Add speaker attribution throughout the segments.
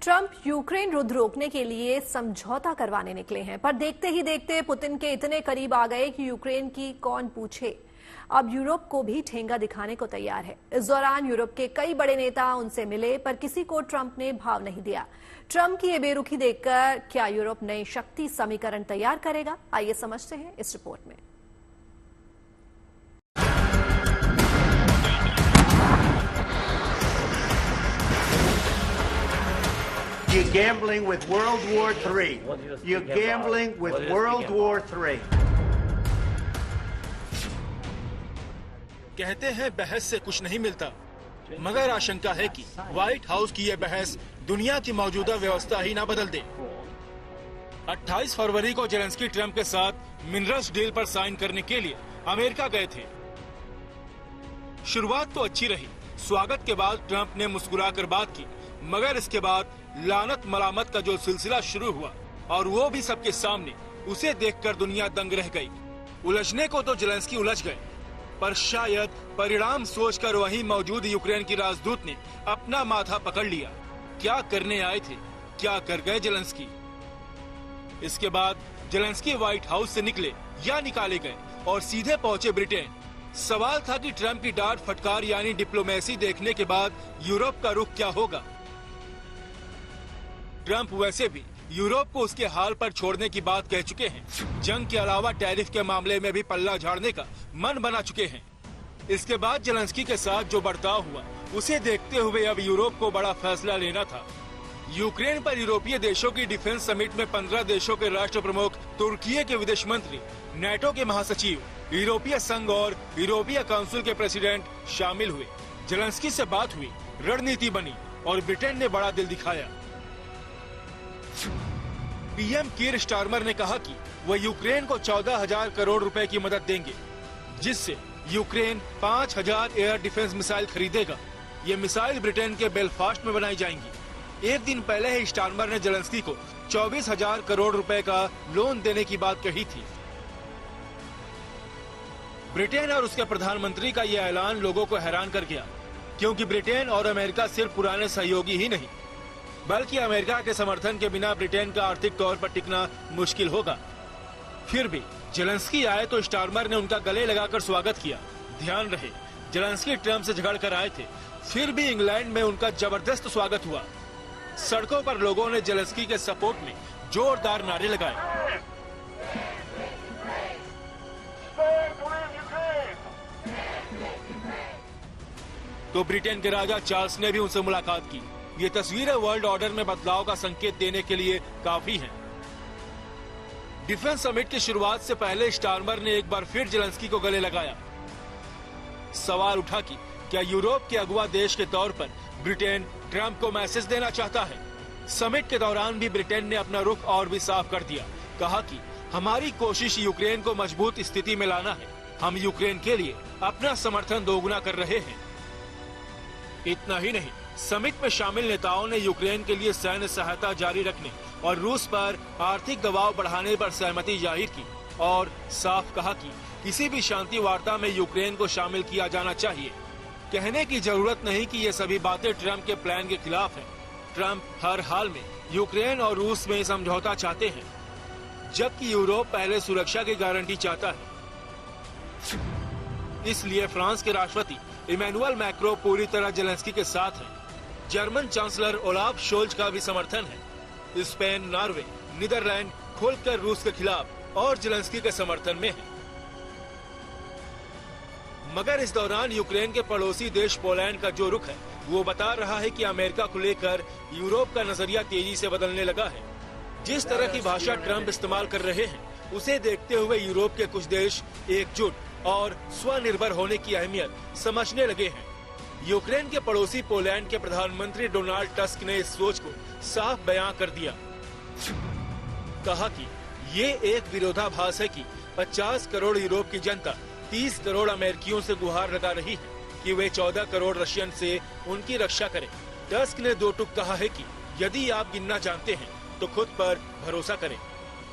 Speaker 1: Trump Ukraine युद्ध रोकने के लिए समझौता करवाने निकले हैं, पर देखते ही देखते पुतिन के इतने करीब आ गए कि यूक्रेन की कौन पूछे। अब यूरोप को भी ठेंगा दिखाने को तैयार है। इस दौरान यूरोप के कई बड़े नेता उनसे मिले, पर किसी को ट्रंप ने भाव नहीं दिया। ट्रंप की ये बेरुखी देखकर क्या यूरोप नई शक्ति समीकरण तैयार करेगा? आइए समझते हैं इस रिपोर्ट में।
Speaker 2: You're gambling with World War III. You're gambling with World War III.
Speaker 3: कहते हैं बहस से कुछ नहीं मिलता, मगर आशंका है कि व्हाइट हाउस की यह बहस दुनिया की मौजूदा व्यवस्था ही ना बदल दे। 28 फरवरी को जेलेंस्की ट्रंप के साथ मिनरल्स डील पर साइन करने के लिए अमेरिका गए थे। शुरुआत तो अच्छी रही। स्वागत के बाद ट्रंप ने मुस्कुराकर बात की, मगर इसके बाद लानत मलामत का जो सिलसिला शुरू हुआ, और वो भी सबके सामने, उसे देखकर दुनिया दंग रह गई। उलझने को तो जेलेंस्की उलझ गए, पर शायद परिणाम सोचकर वहीं मौजूद यूक्रेन की राजदूत ने अपना माथा पकड़ लिया। क्या करने आए थे, क्या कर गए जेलेंस्की? इसके बाद जेलेंस्की व्हाइट हाउस से निकले या निकाले गए और सीधे पहुंचे ब्रिटेन। सवाल था कि ट्रंप की डांट फटकार यानी डिप्लोमेसी देखने के बाद यूरोप का रुख क्या होगा। ट्रंप वैसे भी यूरोप को उसके हाल पर छोड़ने की बात कह चुके हैं। जंग के अलावा टैरिफ के मामले में भी पल्ला झाड़ने का मन बना चुके हैं। इसके बाद जेलेंस्की के साथ जो बर्ताव हुआ, उसे देखते हुए अब यूरोप को बड़ा फैसला लेना था। यूक्रेन पर यूरोपीय देशों की डिफेंस समिट में 15 देशों के राष्ट्र प्रमुख, तुर्की के विदेश मंत्री, नेटो के महासचिव, यूरोपीय संघ और यूरोपीय काउंसिल के प्रेसिडेंट शामिल हुए। जेलेंस्की से बात हुई, रणनीति बनी और ब्रिटेन ने बड़ा दिल दिखाया। पीएम कीर स्टारमर ने कहा कि वह यूक्रेन को 14,000 करोड़ रुपए की मदद देंगे, जिससे यूक्रेन 5,000 एयर डिफेंस मिसाइल खरीदेगा। ये मिसाइल ब्रिटेन के बेलफास्ट में बनाई जाएंगी। एक दिन पहले ही स्टारमर ने जेलेंस्की को 24,000 करोड़ रुपए का लोन देने की बात कही थी। ब्रिटेन और उसके प्रधानमंत्री का यह ऐलान लोगों को हैरान कर गया, क्योंकि ब्रिटेन और अमेरिका सिर्फ पुराने सहयोगी ही नहीं, बल्कि अमेरिका के समर्थन के बिना ब्रिटेन का आर्थिक तौर पर टिकना मुश्किल होगा। फिर भी जेलेंस्की आए तो स्टारमर ने उनका गले लगाकर स्वागत किया। ध्यान रहे, जेलेंस्की ट्रंप से झगड़ कर आए थे, फिर भी इंग्लैंड में उनका जबरदस्त स्वागत हुआ। सड़कों पर लोगों ने जेलेंस्की के सपोर्ट में जोरदार नारे लगाए। तो ब्रिटेन के राजा चार्ल्स ने भी उनसे मुलाकात की। ये तस्वीरें वर्ल्ड ऑर्डर में बदलाव का संकेत देने के लिए काफी हैं। डिफेंस समिट की शुरुआत से पहले स्टारमर ने एक बार फिर जेलेंस्की को गले लगाया। सवाल उठा कि क्या यूरोप के अगुवा देश के तौर पर ब्रिटेन ट्रंप को मैसेज देना चाहता है। समिट के दौरान भी ब्रिटेन ने अपना रुख और भी साफ कर दिया। कहा कि हमारी कोशिश यूक्रेन को मजबूत स्थिति में लाना है। हम यूक्रेन के लिए अपना समर्थन दोगुना कर रहे हैं। इतना ही नहीं, समिट में शामिल नेताओं ने यूक्रेन के लिए सैन्य सहायता जारी रखने और रूस पर आर्थिक दबाव बढ़ाने पर सहमति जाहिर की और साफ कहा कि किसी भी शांति वार्ता में यूक्रेन को शामिल किया जाना चाहिए। कहने की जरूरत नहीं कि ये सभी बातें ट्रंप के प्लान के खिलाफ हैं। ट्रंप हर हाल में यूक्रेन और रूस में समझौता चाहते हैं, जबकि यूरोप पहले सुरक्षा की गारंटी चाहता है। इसलिए फ्रांस के राष्ट्रपति इमैनुअल मैक्रो पूरी तरह जेलेंस्की के साथ हैं। जर्मन चांसलर ओलाफ शोल्ज का भी समर्थन है। स्पेन, नॉर्वे, नीदरलैंड खोलकर रूस के खिलाफ और जेलेंस्की के समर्थन में है। मगर इस दौरान यूक्रेन के पड़ोसी देश पोलैंड का जो रुख है, वो बता रहा है कि अमेरिका को लेकर यूरोप का नजरिया तेजी से बदलने लगा है। जिस तरह की भाषा ट्रंप इस्तेमाल कर रहे हैं, उसे देखते हुए यूरोप के कुछ देश एकजुट और स्वनिर्भर होने की अहमियत समझने लगे हैं। यूक्रेन के पड़ोसी पोलैंड के प्रधानमंत्री डोनाल्ड टस्क ने इस सोच को साफ बयां कर दिया। कहा कि ये एक विरोधाभास है कि 50 करोड़ यूरोप की जनता 30 करोड़ अमेरिकियों से गुहार लगा रही है कि वे 14 करोड़ रशियन से उनकी रक्षा करें। टस्क ने दो टूक कहा है कि यदि आप गिनना जानते हैं तो खुद पर भरोसा करें।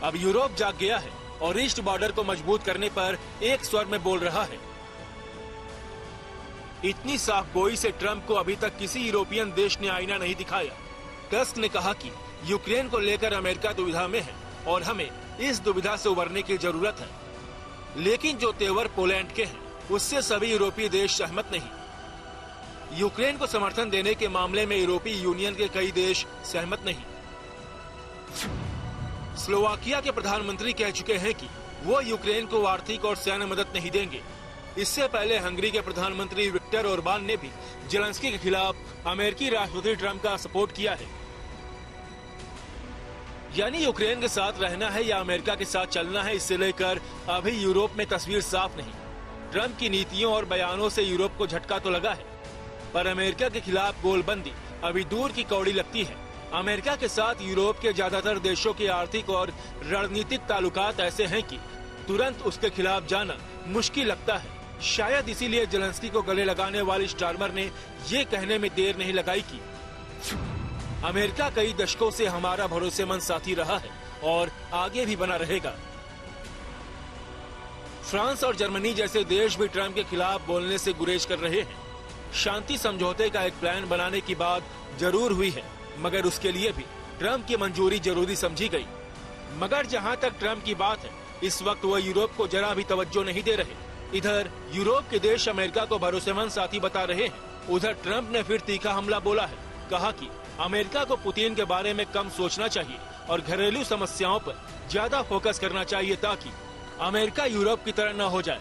Speaker 3: अब यूरोप जाग गया है और ईस्ट बॉर्डर को मजबूत करने पर एक स्वर में बोल रहा है। इतनी साफ गोई से ट्रंप को अभी तक किसी यूरोपियन देश ने आईना नहीं दिखाया। टस्क ने कहा कि यूक्रेन को लेकर अमेरिका दुविधा में है और हमें इस दुविधा से उबरने की जरूरत है। लेकिन जो तेवर पोलैंड के हैं, उससे सभी यूरोपीय देश सहमत नहीं। यूक्रेन को समर्थन देने के मामले में यूरोपीय यूनियन के कई देश सहमत नहीं। स्लोवाकिया के प्रधानमंत्री कह चुके हैं कि वो यूक्रेन को आर्थिक और सैन्य मदद नहीं देंगे। इससे पहले हंगरी के प्रधानमंत्री विक्टर ओरबान ने भी जेलेंस्की के खिलाफ अमेरिकी राष्ट्रपति ट्रंप का सपोर्ट किया है। यानी यूक्रेन के साथ रहना है या अमेरिका के साथ चलना है, इससे लेकर अभी यूरोप में तस्वीर साफ नहीं। ट्रंप की नीतियों और बयानों से यूरोप को झटका तो लगा है, पर अमेरिका के खिलाफ गोलबंदी अभी दूर की कौड़ी लगती है। अमेरिका के साथ यूरोप के ज्यादातर देशों के आर्थिक और रणनीतिक ताल्लुकात ऐसे हैं कि तुरंत उसके खिलाफ जाना मुश्किल लगता है। शायद इसीलिए जेलेंस्की को गले लगाने वाली स्टारमर ने ये कहने में देर नहीं लगाई कि अमेरिका कई दशकों से हमारा भरोसेमंद साथी रहा है और आगे भी बना रहेगा। फ्रांस और जर्मनी जैसे देश भी ट्रंप के खिलाफ बोलने से गुरेज कर रहे हैं। शांति समझौते का एक प्लान बनाने की बात जरूर हुई है, मगर उसके लिए भी ट्रंप की मंजूरी जरूरी समझी गई। मगर जहां तक ट्रंप की बात है, इस वक्त वह यूरोप को जरा भी तवज्जो नहीं दे रहे। इधर यूरोप के देश अमेरिका को भरोसेमंद साथी बता रहे हैं, उधर ट्रंप ने फिर तीखा हमला बोला है। कहा कि अमेरिका को पुतिन के बारे में कम सोचना चाहिए और घरेलू समस्याओं पर ज्यादा फोकस करना चाहिए, ताकि अमेरिका यूरोप की तरह न हो जाए।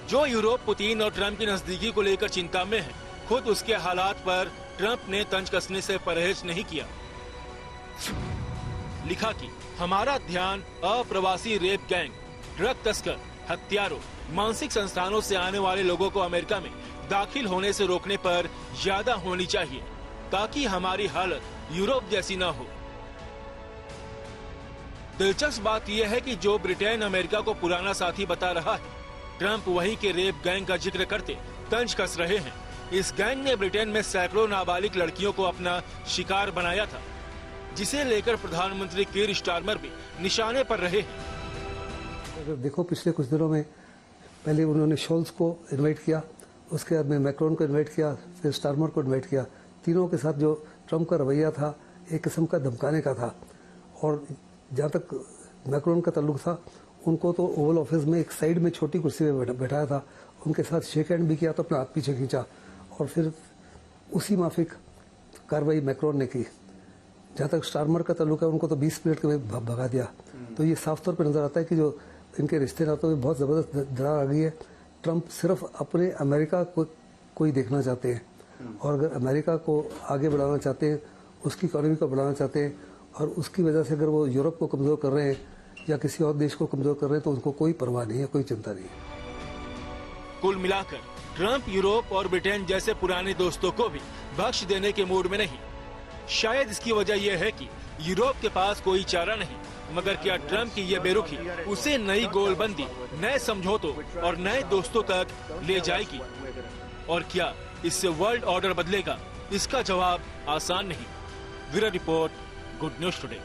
Speaker 3: जो यूरोप पुतिन और ट्रंप की नजदीकी को लेकर चिंता में है, खुद उसके हालात पर ट्रंप ने तंज कसने से परहेज नहीं किया। लिखा कि हमारा ध्यान अप्रवासी रेप गैंग, ड्रग तस्कर, हत्यारों, मानसिक संस्थानों से आने वाले लोगों को अमेरिका में दाखिल होने से रोकने पर ज्यादा होनी चाहिए, ताकि हमारी हालत यूरोप जैसी न हो। दिलचस्प बात यह है कि जो ब्रिटेन अमेरिका को पुराना साथी बता रहा है, ट्रंप वहीं के रेप गैंग का जिक्र करते तंज कस रहे हैं। इस गैंग ने ब्रिटेन में सैकड़ों नाबालिग लड़कियों को अपना शिकार बनाया था, जिसे लेकर प्रधानमंत्री कीर स्टारमर भी निशाने पर रहे हैं।
Speaker 4: अगर देखो पिछले कुछ दिनों में पहले उन्होंने शोल्स को इनवाइट किया, उसके बाद में मैक्रोन को इनवाइट किया, फिर स्टारमर को इनवाइट किया। तीनों के साथ जो ट्रंप का रवैया था, एक किस्म का धमकाने का था। और जहाँ तक मैक्रोन का ताल्लुक था, उनको तो ओवल ऑफिस में एक साइड में छोटी कुर्सी में बैठाया था, उनके साथ शेक हैंड भी किया, तो अपना हाथ पीछे खींचा और फिर उसी माफिक कार्रवाई मैक्रोन ने की। जहाँ तक स्टारमर का ताल्लुक है, उनको तो 20 मिनट के भगा दिया। तो ये साफ तौर पर नजर आता है कि जो इनके रिश्ते नातों में बहुत जबरदस्त दरार आ गई है। ट्रंप सिर्फ अपने अमेरिका को ही देखना चाहते हैं, और अगर अमेरिका को आगे बढ़ाना चाहते हैं, उसकी इकोनॉमी को बढ़ाना चाहते हैं, और उसकी वजह से अगर वो यूरोप को कमजोर कर रहे हैं या किसी और देश को कमजोर कर रहे हैं, तो उनको कोई परवाह नहीं है, कोई चिंता नहीं है।
Speaker 3: कुल मिलाकर ट्रंप यूरोप और ब्रिटेन जैसे पुराने दोस्तों को भी बख्श देने के मूड में नहीं। शायद इसकी वजह यह है कि यूरोप के पास कोई चारा नहीं, मगर क्या ट्रंप की ये बेरुखी उसे नई गोलबंदी, नए समझौतों और नए दोस्तों तक ले जाएगी? और क्या इससे वर्ल्ड ऑर्डर बदलेगा? इसका जवाब आसान नहीं। Bureau report, good news today.